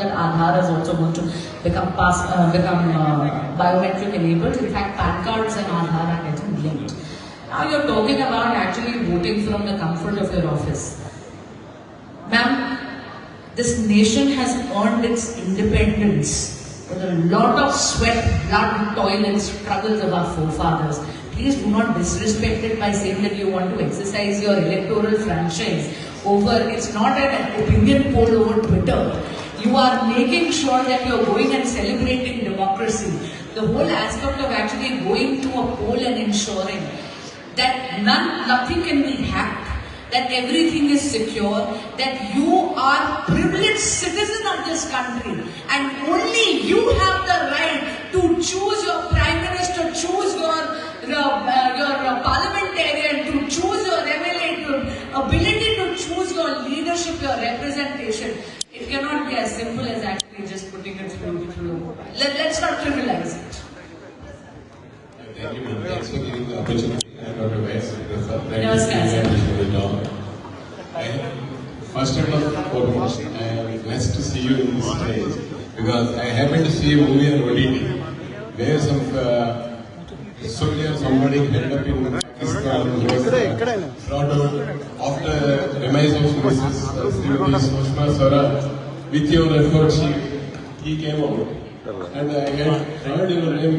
that Aadhaar is also going to become biometric enabled. In fact, PAN cards and Aadhaar are getting linked. Now you're talking about actually voting from the comfort of your office. Ma'am, this nation has earned its independence with a lot of sweat, blood, toil and struggles of our forefathers. Please do not disrespect it by saying that you want to exercise your electoral franchise over, it's not an opinion poll over Twitter. You are making sure that you're going and celebrating democracy. The whole aspect of actually going to a poll and ensuring that nothing can be hacked, that everything is secure, that you are privileged citizen of this country and only you have the right to choose your prime minister, choose your parliamentarian, to choose your MLA, to ability to choose your leadership, your representation. It cannot be as simple as actually just putting it through. Let's not trivialize it. Thank you, ma'am. Thanks for giving the opportunity. I'm Dr. Vice. First of all, I am blessed to see you in this stage because I happened to see a movie on OTT where some soldier, somebody held up in Pakistan was brought out after demise of Mrs. Sushma Swaraj. With your effort, he came out. And I had heard your name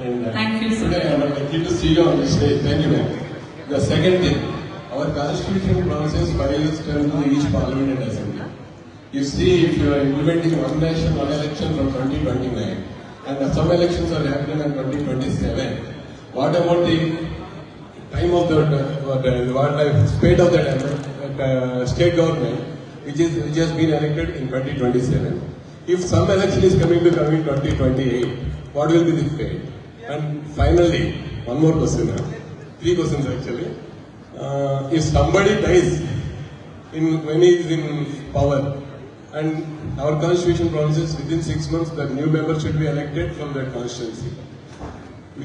and thank you, sir. Today I am lucky to see you on the stage. Thank you, ma'am. The second thing, our constitution promises 5 years term to each parliament and assembly. You see, if you are implementing one nation, one election from 2029, and some elections are happening in 2027, what about the time of the spate of the state government, which has been elected in 2027? If some election is coming in 2028, what will be the fate? And finally, one more question. 3 questions actually. If somebody dies when he is in power, and our constitution promises within 6 months that new member should be elected from that constituency.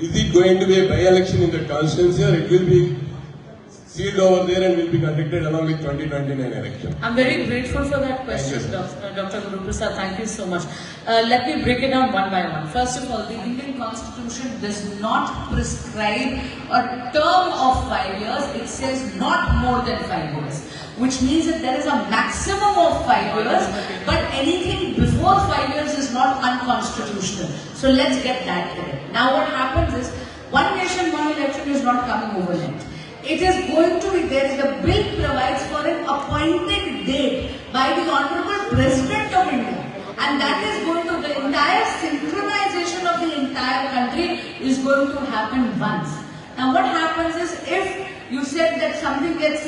Is it going to be a by-election in the constituency, or it will be sealed over there and will be conducted along with 2029 election? I'm very grateful for that question, Dr. Guru Prasad. Thank you so much. Let me break it down one by one. First of all, the Indian Constitution does not prescribe a term of 5 years. It says not more than 5 years, which means that there is a maximum of 5 years, but anything before 5 years is not unconstitutional. So let's get that correct. Now what happens is, one nation, one election is not coming overnight. It is going to be, the bill provides for an appointed date by the Honorable President of India. And that is going to, the entire synchronization of the entire country is going to happen once. Now what happens is, if you said that someone gets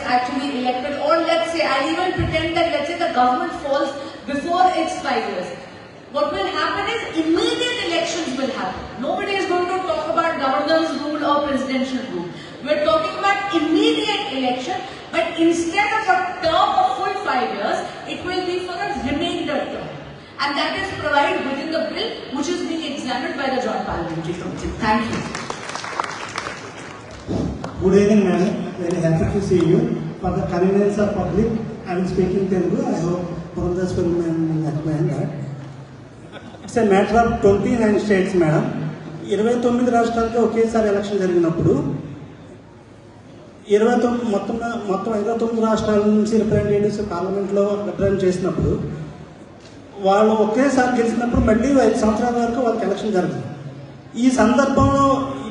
actually elected, or let's say, I'll even pretend that let's say the government falls before its 5 years. What will happen is immediate elections will happen. Nobody is going to talk about governor's rule or presidential rule. We're talking about immediate election, but instead of a term of full 5 years, it will be for a remainder term. And that is provided within the bill, which is being examined by the Joint Parliamentary Committee. Thank you. Good evening, madam. Very happy to see you. For the convenience of public, I am speaking Telugu. I hope Purandas will explain that. It's a matter of 29 states, madam. 29 రాష్ట్రాలతో ఒకేసారి election జరిగినప్పుడు 29 రాష్ట్రాల నుంచి representatives పార్లమెంట్లో represent చేసినప్పుడు వాళ్ళు ఒకేసారి గెలిచినప్పుడు మళ్ళీ 5 సంవత్సరాల వరకు వాళ్ళకి ఎలక్షన్ జరుగుతుంది. ఈ సందర్భంలో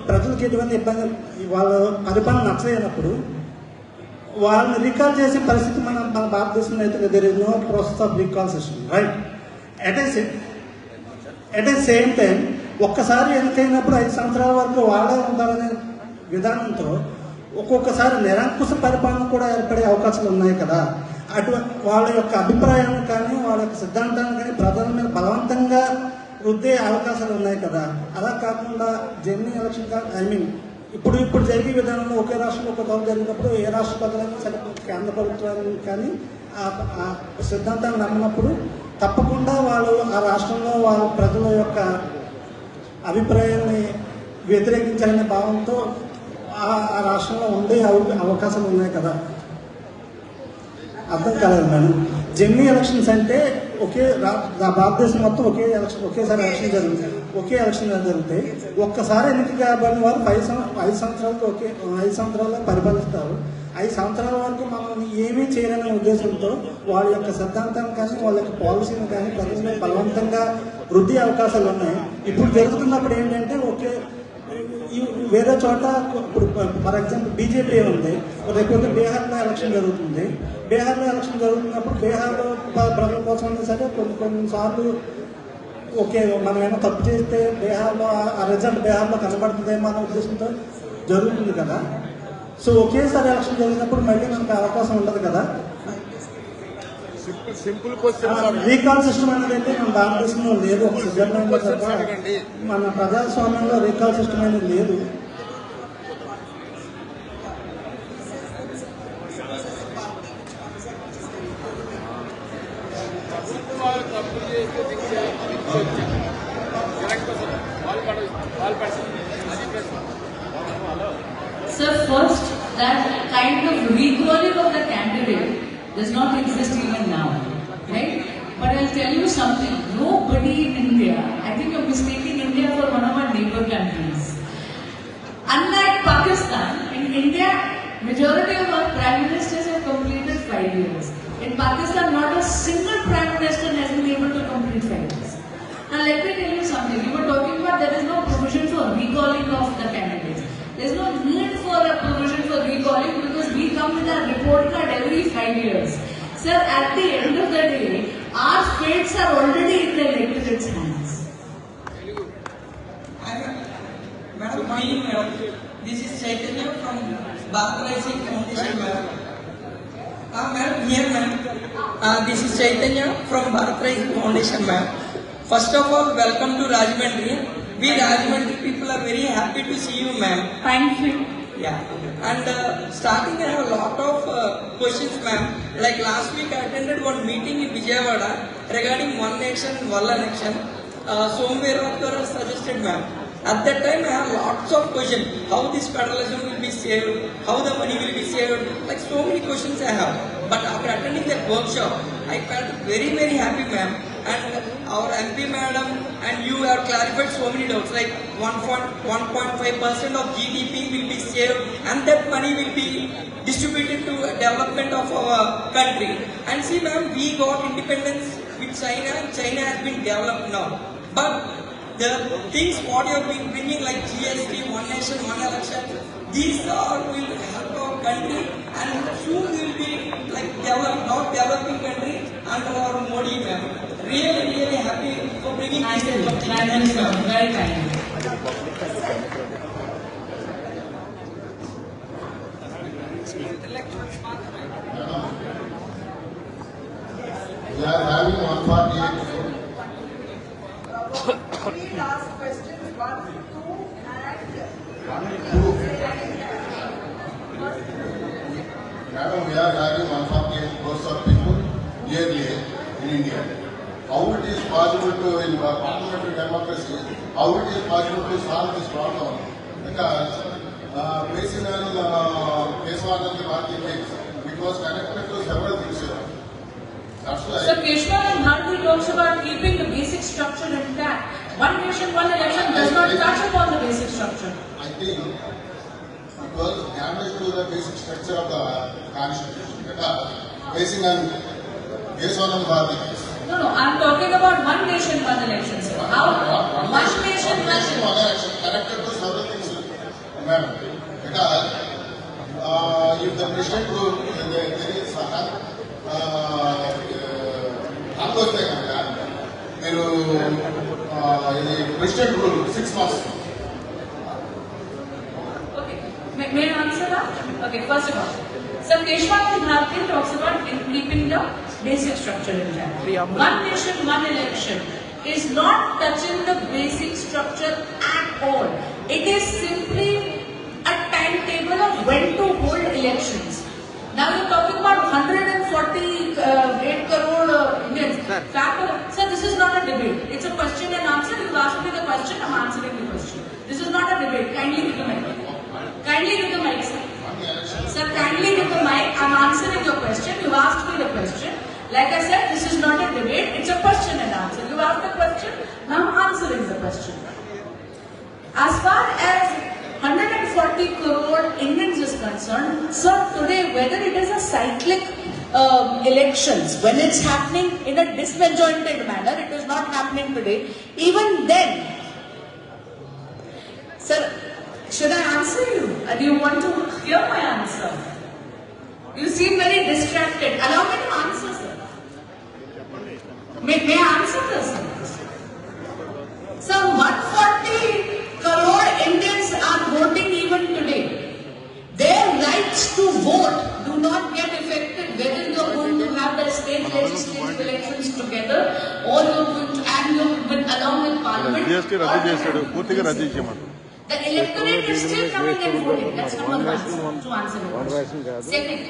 ప్రజలకు ఎటువంటి ఇబ్బంది, వాళ్ళ పరిపాలన నచ్చలేనప్పుడు వాళ్ళని రీకాల్ చేసే పరిస్థితి మన భారతదేశంలో అయితే there is no process of recall system, right? At a same time ఒక్కసారి ఎన్నికైనప్పుడు 5 సంవత్సరాల వరకు వాళ్ళే ఉండాలనే విధానంతో ఒక్కొక్కసారి నిరంకుశ పరిపాలన కూడా ఏర్పడే అవకాశాలు ఉన్నాయి కదా. వాళ్ళ యొక్క అభిప్రాయాన్ని కానీ వాళ్ళ యొక్క సిద్ధాంతాన్ని కానీ ప్రజల మీద బలవంతంగా రుద్దే అవకాశాలు ఉన్నాయి కదా. అలా కాకుండా జెన్యున్ ఎలక్షన్ ఇప్పుడు జరిగే విధానంలో ఒకే రాష్ట్రంలో ఒక తోలు జరిగినప్పుడు ఏ రాష్ట్ర ప్రజలైనా సరే కేంద్ర ప్రభుత్వాన్ని కానీ ఆ సిద్ధాంతాన్ని నమ్మినప్పుడు తప్పకుండా వాళ్ళు ఆ రాష్ట్రంలో వాళ్ళ ప్రజల యొక్క అభిప్రాయాన్ని వ్యతిరేకించాలనే భావంతో ఆ రాష్ట్రంలో ఉండే అవకాశాలు ఉన్నాయి కదా. అర్థం కాలేదు మేడం. జెమినీ ఎలక్షన్స్ అంటే భారతదేశం మొత్తం ఒకేసారి ఎలక్షన్ జరుగుతాయి, ఒకే ఎలక్షన్ జరుగుతాయి. ఒక్కసారి ఎన్నిక కాబడిన వారు 5 సంవత్సరాల్లో పరిపాలిస్తారు. 5 సంవత్సరాల వరకు మనం ఏమీ చేయలేని ఉద్దేశంతో వాళ్ళ యొక్క సిద్ధాంతాన్ని కానీ వాళ్ళ యొక్క పాలసీని కానీ ప్రజల్లో బలవంతంగా వృద్ధి అవకాశాలు ఉన్నాయి. ఇప్పుడు జరుగుతున్నప్పుడు ఏంటంటే వేరే చోట ఇప్పుడు ఫర్ ఎగ్జాంపుల్ బీజేపీ ఉంది, రేపు బీహార్లో ఎలక్షన్ జరుగుతుంది. బీహార్లో ఎలక్షన్ జరుగుతున్నప్పుడు బీహార్లో ప్రజల కోసం సరే కొన్నిసార్లు మనం ఏమో తప్పు చేస్తే బీహార్లో ఆ రిజల్ట్ బీహార్లో కనబడుతుందేమో అనే ఉద్దేశంతో జరుగుతుంది కదా. సో ఒకేసారి ఎలక్షన్ జరిగినప్పుడు మళ్ళీ మనకు అవకాశం ఉండదు కదా. రీకాల్ సిస్టమ్ అనేది అయితే మన భారతదేశంలో లేదు, ఒక స్విట్జర్లాండ్లో తప్ప మన ప్రజాస్వామ్యంలో రీకాల్ సిస్టమ్ అనేది లేదు. Sir, first, that kind of recalling of the candidate does not exist even now, right? But I'll tell you something, nobody in India, I think you're mistaking India for one of our neighbor countries. Unlike Pakistan, in India, majority of our prime ministers have completed 5 years. In Pakistan, not a single prime minister has been able to complete 5 years. Now let me tell you something, you were talking about there is no provision for recalling of the candidates. There is no need for a provision for recalling because we come with our report card every 5 years. Sir, at the end of the day, our fates are already in the electorate's hands. Madam, this is Chaitanya from Bharat Rising Foundation, madam. Madam, here, madam. This is Chaitanya from Bharat Rising Foundation, madam. First of all, welcome to Rajahmundry. We Rajahmundry people are very happy to see you, ma'am. Thank you. Yeah. And starting, I have a lot of questions, ma'am. Like last week, I attended one meeting in Vijayawada regarding one nation, one election. Somveer suggested, ma'am. At that time, I have lots of questions. How this federalism will be saved? How the money will be saved? Like so many questions I have. But after attending that workshop, I felt very, very happy, ma'am. And our MP madam and you have clarified so many doubts, like 1.5% of GDP will be saved and that money will be distributed to development of our country. And see, ma'am, we got independence with China and China has been developed now. But the things what you have been bringing like GST, one nation, one election, these all will help our country and soon we will be like not developing country under our Modi, ma'am. Really, really happy for bringing this type of thing. Thank you, sir. Very kind. We are having 148. Three last questions, 1, 2, and 2. Madam, we are having 148 crores of people yearly in India. How it is possible to, in parliamentary democracy, how it is possible to solve this problem? Because basically, Keswanand Bharati case, it was connected to several things. That's why. So Keshwanand Bharati talks about keeping the basic structure intact. One nation, one election does not touch upon the basic structure. I think it was damage to the basic structure of the constitution. Because basing on Keswanand Bharati case. No, I'm talking about one nation, one election, sir. How? One nation, one election connected to several things, madam. Because if the president rule, there is president rule 6 months. Okay. May I answer that? Okay, first of all. So Keshwanand Bharati talks about keeping the basic structure intact. One nation, one election is not touching the basic structure at all. It is simply a timetable of when to hold elections. Now you're talking about 148 crore Indians. Sir, this is not a debate. It's a question and answer. You asked me the question, I'm answering the question. This is not a debate. Kindly give the mic. Kindly give the mic, sir. Sir, kindly give the mic. I'm answering your question. You asked me the question. Like I said, this is not a debate, it's a question and answer. You asked the question, now I'm answering the question. As far as 140 crore Indians is concerned, sir, today whether it is a cyclic elections, when it's happening in a disconjointed manner, it is not happening today, even then, sir, should I answer you? Do you want to hear my answer? You seem very distracted. Allow me to answer, sir. May I answer this? Sir, 140 crore Indians are voting even today. Their rights to vote do not get affected whether you are going to have the state legislative elections together or you are going to, and you will along with parliament. The electorate is still coming and voting. That's number one to answer the question. Second,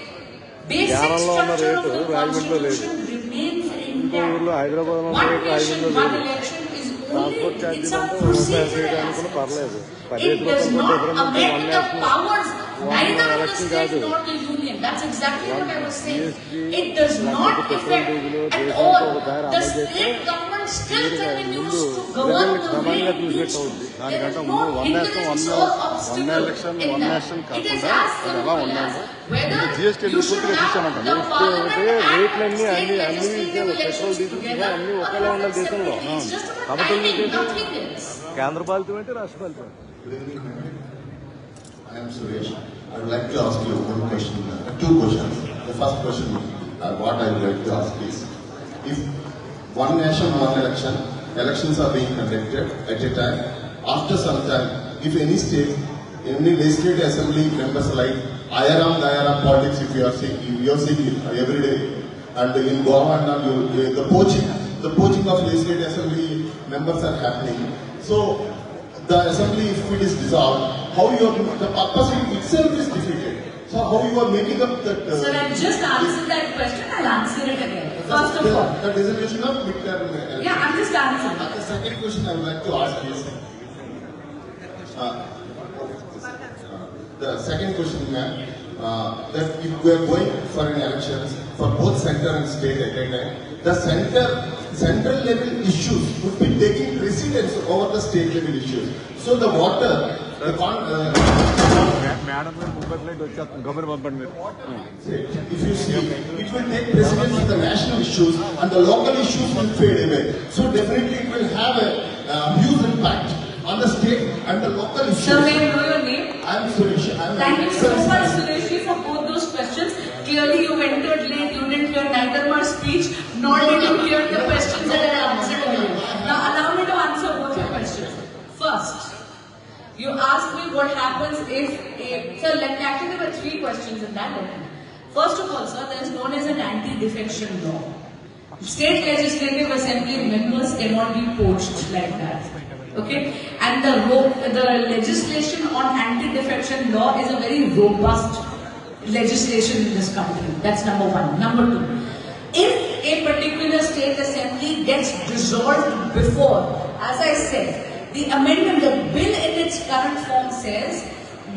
basic structure of the constitution remains intact. One nation, one election is only, it's a procedural aspect. It does not amend the powers neither of the state nor the union. That's exactly what I was saying. It does not affect at all. The state government still continues to govern the way it needs to. There is no hindrance or obstacle in that. It is as simple as whether you should have the parliament and state legislative elections together. It's just about timing, nothing else. I am Suresh. I would like to ask you one question, two questions. The first question, what I would like to ask is, if one nation, one election, elections are being conducted at a time, after some time, if any state, any legislative assembly members like Ayaram, Dayaram politics, if you are seeing every day, and in Goa and all, the poaching of legislative assembly members are happening. So, the assembly, if it is dissolved, how you are, the purpose itself is defeated. So how you are making up that... Sir, I just answered that question, I'll answer it again. First of all... The dissolution of midterm election. Yeah, I'm just answering. The second question I would like to ask is... the second question, ma'am, that if we are going for an elections for both center and state at a time, the central level issues would be taking precedence over the state level issues. So the water, if you see, it will take precedence of the national issues and the local issues will fade away. So definitely it will have a huge impact on the state and the local issues. Sir, may I know your name? I am Suresh. Thank you so much, Suresh, for both those questions. Clearly you entered late, you didn't hear neither my speech, nor did you hear the questions that I answered earlier. Now allow me to answer both your questions. First, you asked me what happens if sir, actually there were three questions in that. First of all, sir, there is known as an anti-defection law. State legislative assembly members cannot be poached like that. Okay? And the legislation on anti-defection law is a very robust legislation in this country. That's number one. Number two, if a particular state assembly gets dissolved before, as I said, the amendment, the bill in its current form says,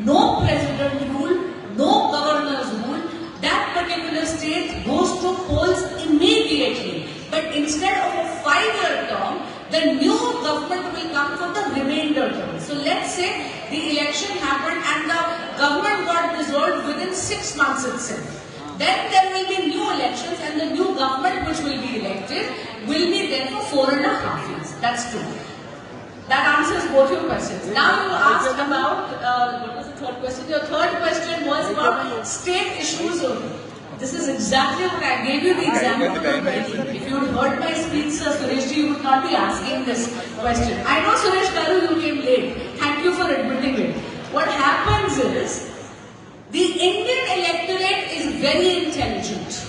no president rule, no governor's rule, that particular state goes to polls immediately. But instead of a 5-year term, the new government will come for the remainder term. So let's say the election happened and the government got dissolved within 6 months itself. Then there will be new elections and the new government which will be elected will be there for 4.5 years. That's true. That answers both your questions. Now you asked about, what was the third question? Your third question was about state issues only. This is exactly what I gave you the example already. If you had heard my speech, Sir Sureshji, you would not be asking this question. I know Suresh Garu, you came late. Thank you for admitting it. What happens is, the Indian electorate is very intelligent.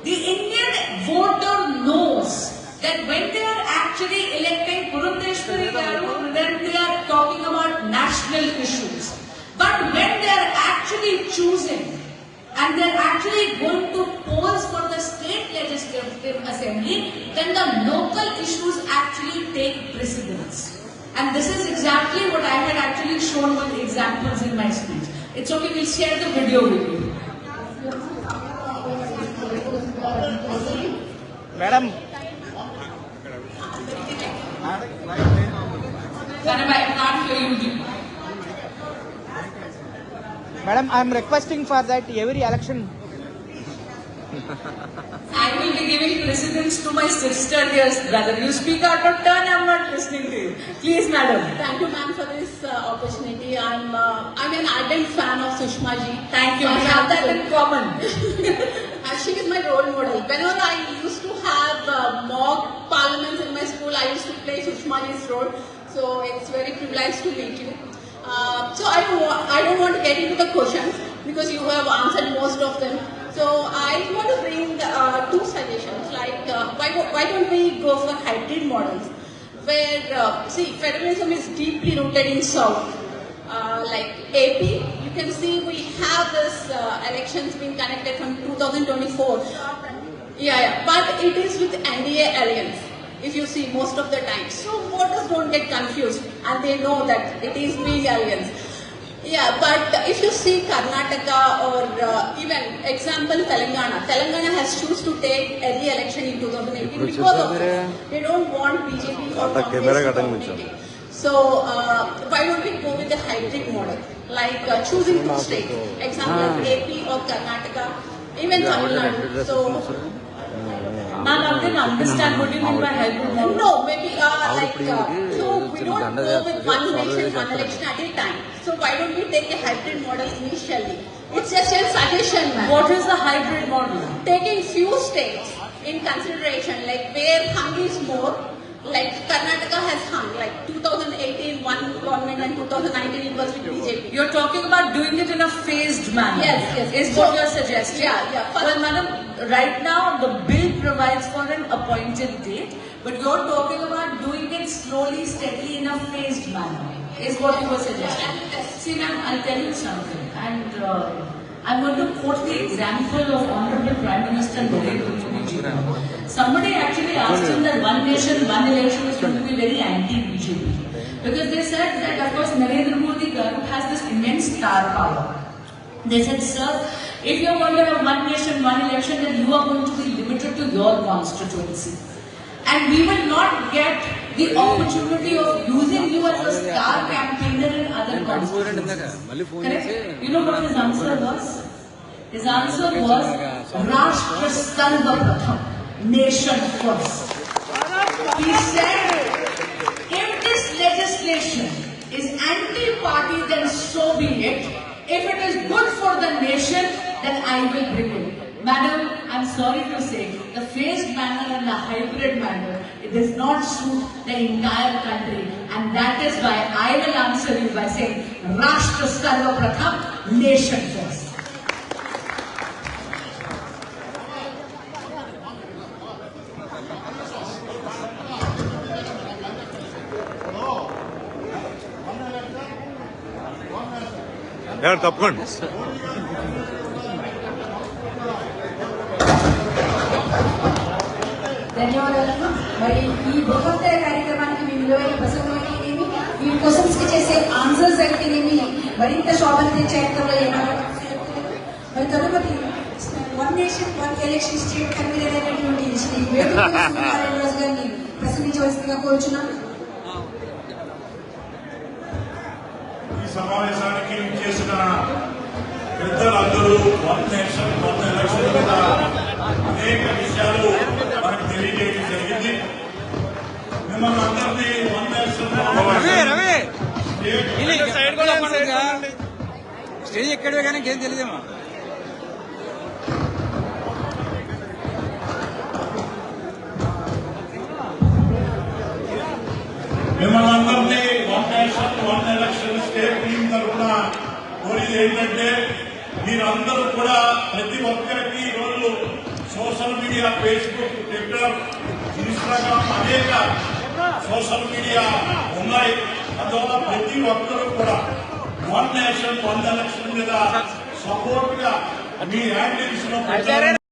The Indian voter knows that when they are actually electing Purundeshwari Garu, then they are talking about national issues. But when they are actually choosing and they are actually going to polls for the state legislative assembly, then the local issues actually take precedence. And this is exactly what I had actually shown with examples in my speech. It's okay, we'll share the video with you. Madam. Madam, I am requesting for that every election. I will be giving precedence to my sister, dear brother. You speak out of turn, I am not listening to you. Please, madam. Thank you, ma'am, for this opportunity. I'm an ardent fan of Sushma ji. Thank you. We have that in common. She is my role model. Whenever I used to have mock parliaments in my school, I used to play Sushma ji's role. So it's very privileged to meet you. So I don't want to get into the questions because you have answered most of them. So I want to bring two suggestions. Like why don't we go for hybrid models, where see, federalism is deeply rooted in South. Like AP, you can see we have this elections being connected from 2024. Yeah, but it is with NDA alliance. If you see most of the time, so voters don't get confused and they know that it is being alliance. Yeah, but if you see Karnataka or even example Telangana has choose to take early election in 2018 because of this. They don't want BJP or Congress to dominate. So why don't we go with the hybrid model, like choosing two states, example AP or Karnataka, even Tamil Nadu. So. Ma'am, I didn't understand what you mean by hybrid model. No, maybe so we don't go with one nation, one election at a time. So why don't we take a hybrid model initially? It's just a suggestion, ma'am. What is the hybrid model? Taking few states in consideration, like where hung is more, like Karnataka has hung, like 2018 one government and 2019 it was with BJP. You're talking about doing it in a phased manner. Yes. Is what you're suggesting? Yeah. Well, madam, right now the bill provides for an appointed date, but you're talking about doing it slowly, steadily in a phased manner. Is what you were suggesting. See, ma'am, I'll tell you something, and I'm going to quote the example of Honorable Prime Minister Narendra Modi. Somebody actually asked him that one nation, one election is going to be very anti-BJP. Because they said that, of course, Narendra Modi has this immense star power. They said, sir, if you're going to have one nation, one election, then you are going to be limited to your constituency. And we will not get the opportunity of using you as a star campaigner in other constituencies. Correct? You know what his answer was? His answer was, Rashtra Sarva Pratham, nation first. He said, if this legislation is anti-party, then so be it. If it is good for the nation, then I will bring it. Madam, I'm sorry to say, the phased manner and the hybrid manner, it does not suit the entire country. And that is why I will answer you by saying, Rashtra Sarva Pratham, nation first. తప్పకుండా ధన్యవాదాలు. మరి ఈ బృహత్తర కార్యక్రమానికి మీ విలువైన ప్రసంగం అయితేనేమి, మీ questions కి చేసే ఆన్సర్స్ అయితేనేమి మరింత శోభన తెచ్చేయడంలో ఏమన్నా మరి తదుపరి one nation one election state convener అయినటువంటి శ్రీ వేణుగోపాల్ గారిని ప్రసంగించవలసిందిగా కోరుచున్నాం. ఈ సమావేశానికి చేసిన పెద్దలందరూ వన్ నేషన్ వన్ ఎలక్షన్ మీద అనేక విషయాలు మనకు తెలియజేయడం జరిగింది. మిమ్మల్ని అందరినీ వన్ నేషన్ స్టేజ్ ఎక్కడే కానీ ఏం తెలియదేమో. మిమ్మల్ని అందరినీ one nation one election state team తరఫున కోరేది ఏంటంటే మీరందరూ కూడా ప్రతి ఒక్కరికి ఈరోజు social media, Facebook, Twitter, Instagram అనేక సోషల్ మీడియా ఉన్నాయి. అందువల్ల ప్రతి ఒక్కరూ కూడా వన్ నేషన్ వన్ ఎలక్షన్ మీద సపోర్ట్ గా మీ హ్యాండిల్స్ లో